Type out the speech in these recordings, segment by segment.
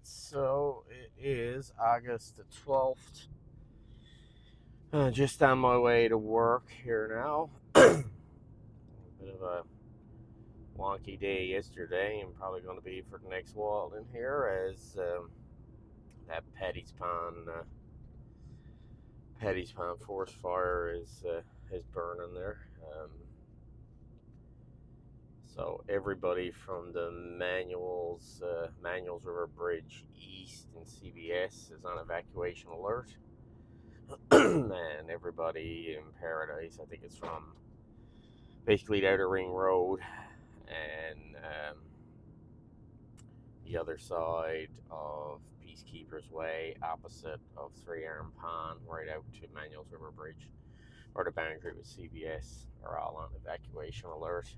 So it is August the 12th. Just on my way to work here now. A bit of a wonky day yesterday, and probably going to be for the next while in here as that Paddy's Pond forest fire is burning there. So everybody from the Manuals River Bridge East and CBS is on evacuation alert. And everybody in Paradise, I think it's from basically the Outer Ring Road and the other side of Peacekeepers Way, opposite of Three Arm Pond, right out to Manuals River Bridge, or the boundary with CBS, are all on evacuation alert.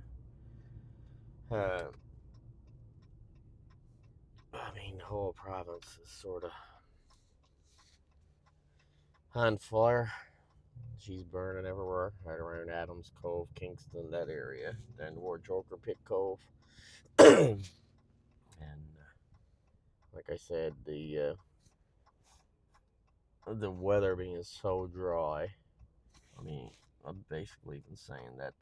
The whole province is sort of on fire. She's burning everywhere, right around Adams Cove, Kingston, that area, then toward Joker Pit Cove. And like I said, the weather being so dry. I've basically been saying that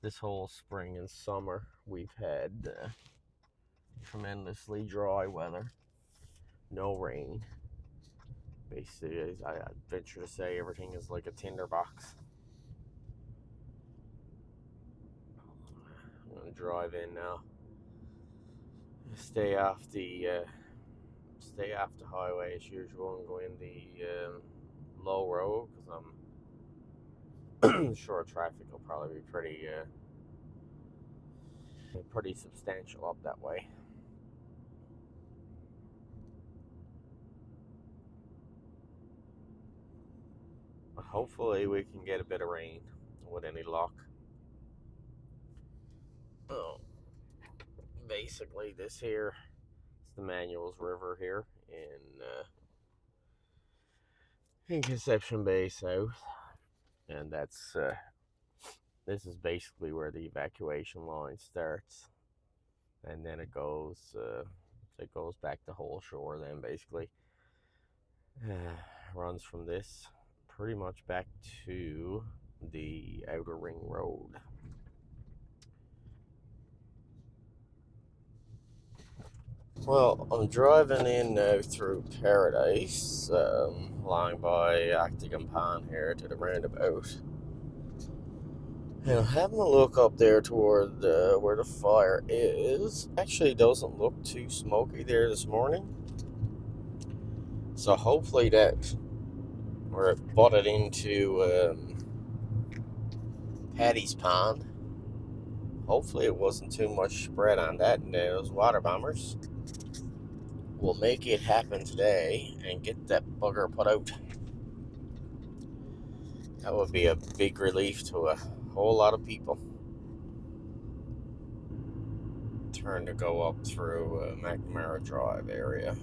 this whole spring and summer we've had tremendously dry weather, no rain. Basically, I venture to say everything is like a tinderbox. I'm gonna drive in now. Stay off the highway as usual and go in the low road because I'm sure traffic will probably be pretty substantial up that way. Hopefully we can get a bit of rain with any luck. Oh, basically this here is the Manuals River here in Conception Bay South, and this is basically where the evacuation line starts, and then it goes back to whole shore. Then basically runs from this pretty much back to the Outer Ring Road. Well, I'm driving in now through Paradise, along by Octagon Pond here to the roundabout. And having a look up there toward where the fire is, actually doesn't look too smoky there this morning. So hopefully that, where it butted into Paddy's Pond, hopefully it wasn't too much spread on that, and those water bombers will make it happen today and get that bugger put out. That would be a big relief to a whole lot of people. Turn to go up through McNamara Drive area.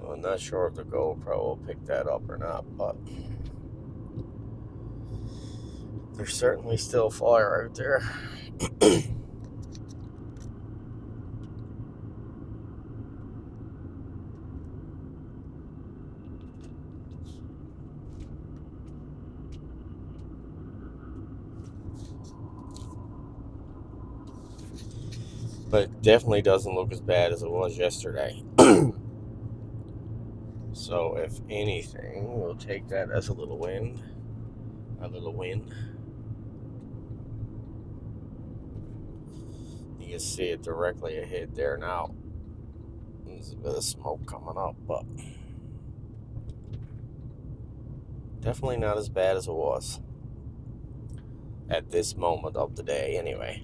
I'm not sure if the GoPro will pick that up or not, but there's certainly still fire out there. But it definitely doesn't look as bad as it was yesterday. So if anything, we'll take that as a little win. You can see it directly ahead there now. There's a bit of smoke coming up, but definitely not as bad as it was at this moment of the day anyway.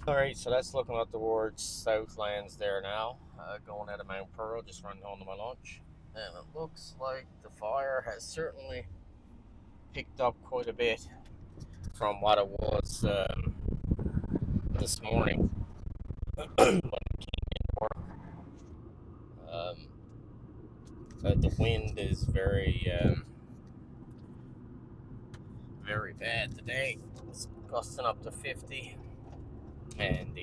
Alright, so that's looking up towards Southlands there now. Going out of Mount Pearl, just running home to my lunch. And it looks like the fire has certainly picked up quite a bit from what it was this morning when I came into work. Um, the wind is very bad today. It's gusting up to 50, and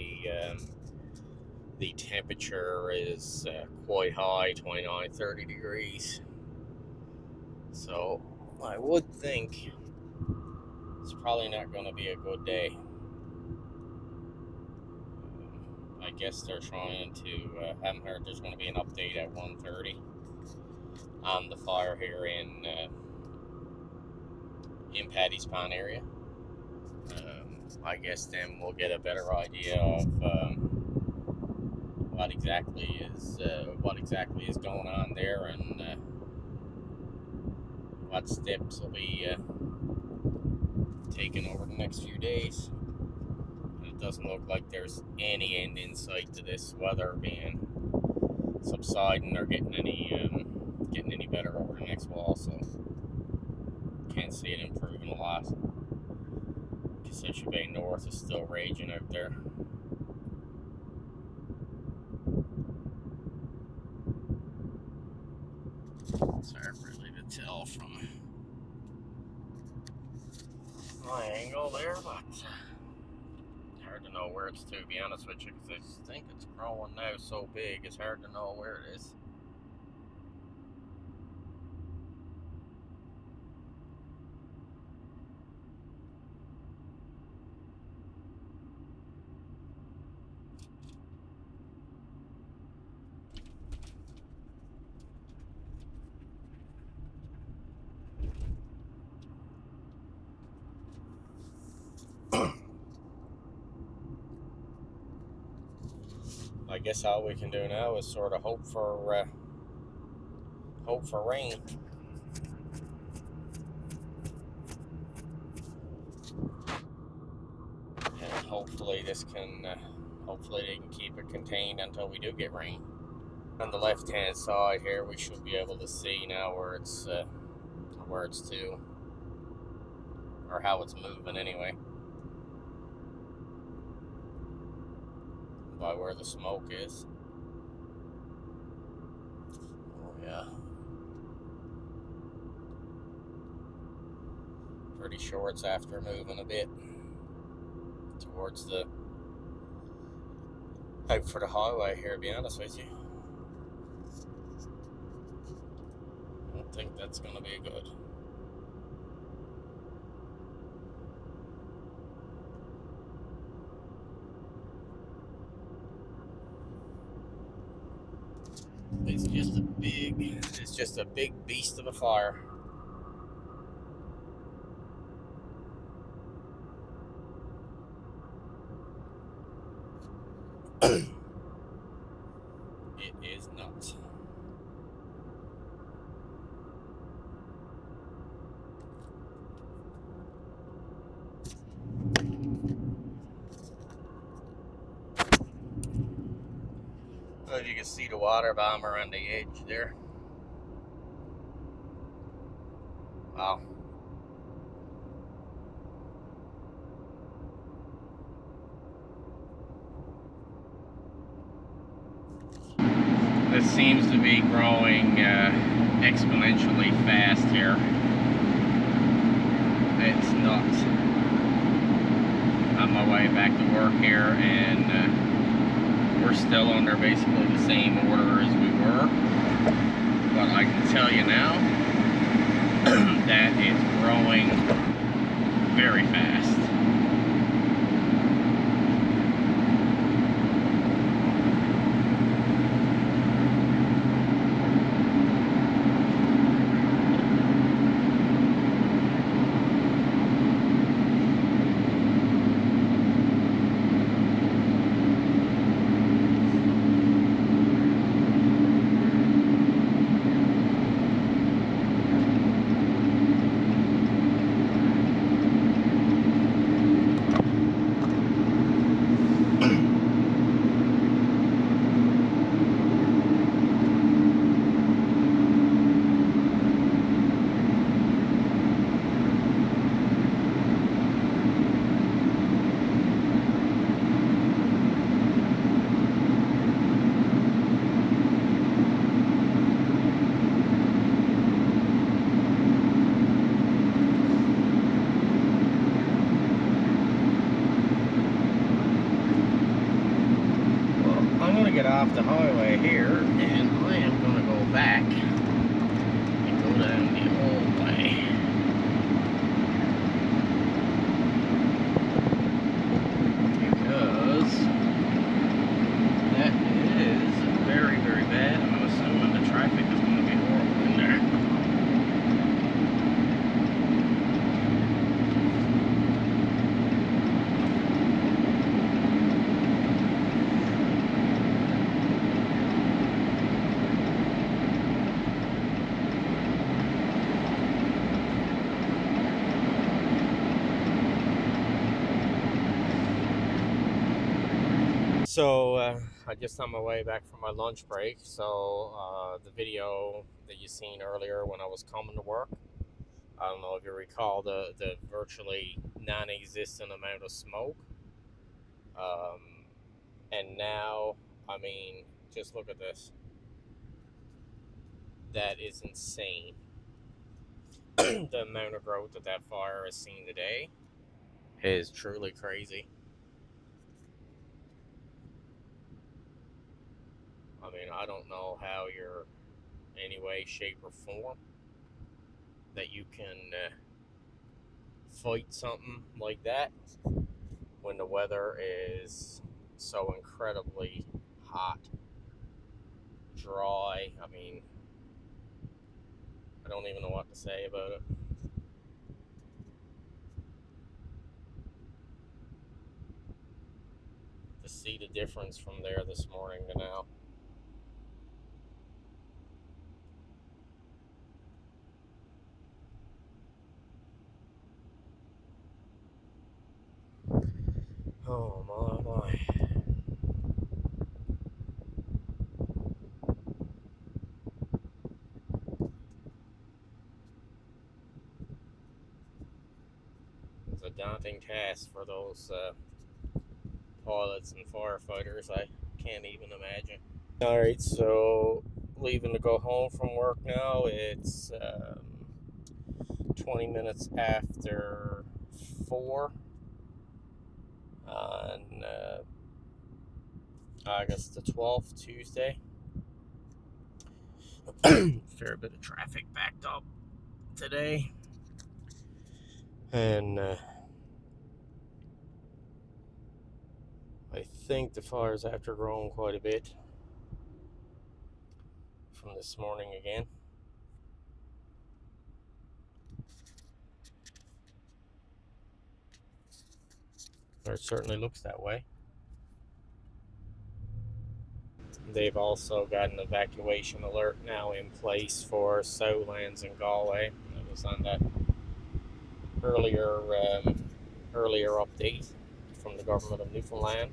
the temperature is quite high, 29, 30 degrees. So I would think it's probably not going to be a good day. I guess they're trying to. Haven't heard there's going to be an update at 1:30 on the fire here in Paddy's Pond area. I guess then we'll get a better idea of what exactly is going on there, and what steps will be taken over the next few days. It doesn't look like there's any end in sight to this weather being subsiding or getting any better over the next while. So can't see it improving a lot. Conception Bay North is still raging out there. It's hard really to tell from my angle there, but hard to know where it's to be honest with you, because I think it's growing now so big it's hard to know where it is. I guess all we can do now is sort of hope for rain. And hopefully they can keep it contained until we do get rain. On the left hand side here we should be able to see now where it's to, or how it's moving anyway, by where the smoke is. Oh yeah, pretty sure it's after moving a bit towards the out for the highway here, to be honest with you. I don't think that's going to be good. It's just a big beast of a fire. It is nuts. Well, you can see the water bomber on the edge there. Wow. This seems to be growing exponentially fast here. It's nuts. On my way back to work here, and we're still under basically the same order as we were. But I can tell you now that it's growing very fast. off the highway here, and I am going to go back and go down the old way. Because that is very, very bad. I'm assuming the traffic is going to be horrible in there. So I just on my way back from my lunch break. So the video that you seen earlier when I was coming to work, I don't know if you recall the virtually non-existent amount of smoke. And now, I mean, just look at this. That is insane. The amount of growth that fire has seen today is truly crazy. I mean, I don't know how you're any way, shape, or form that you can fight something like that when the weather is so incredibly hot, dry. I mean, I don't even know what to say about it. To see the difference from there this morning to now. Oh my. It's a daunting task for those pilots and firefighters. I can't even imagine. Alright, so leaving to go home from work now. It's 20 minutes after 4 on August the 12th, Tuesday. Fair bit of traffic backed up today. And I think the fires after growing quite a bit from this morning again. Or it certainly looks that way. They've also got an evacuation alert now in place for Southlands and Galway. It was on that earlier update from the government of Newfoundland.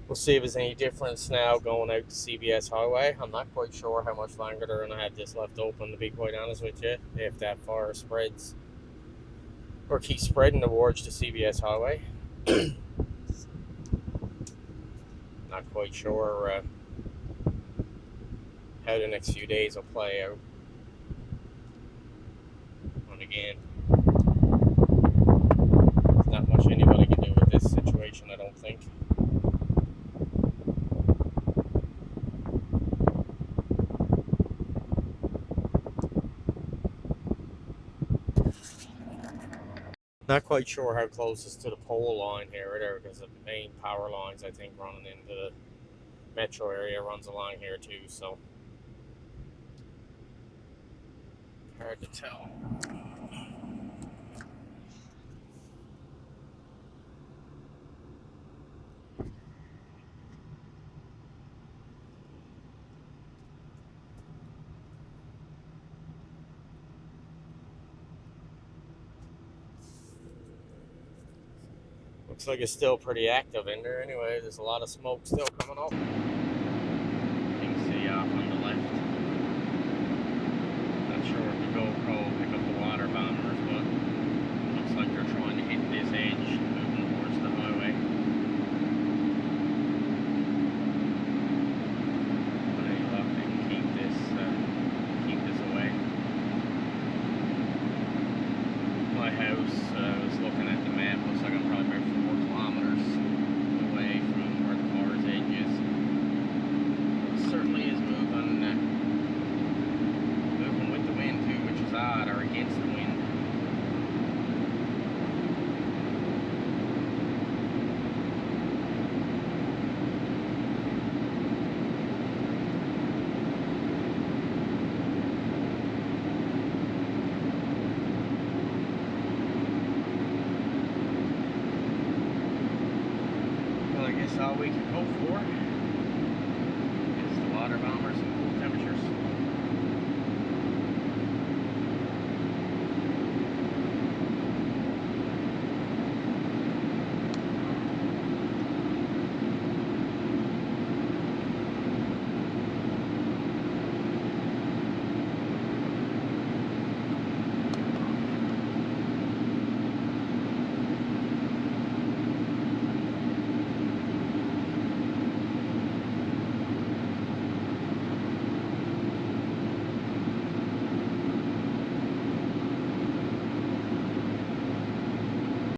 We'll see if there's any difference now going out to CBS Highway. I'm not quite sure how much longer they're going to have this left open, to be quite honest with you, if that fire spreads or keeps spreading towards the CBS Highway. Not quite sure how the next few days will play out. And again, there's not much anybody can do with this situation, I don't think. Not quite sure how close it's to the pole line here either, because the main power lines, I think, running into the metro area runs along here too, so hard to tell. Looks like it's still pretty active in there anyway. There's a lot of smoke still coming up. You can see off on the left. Not sure if the GoPro will pick up the water bombers, but it looks like they're trying to hit this edge moving towards the highway. But any luck, they can keep this away. My house, I was looking at the map, looks like I'm probably about 4 kilometers away from where the fire this all we can hope for is the water bounce.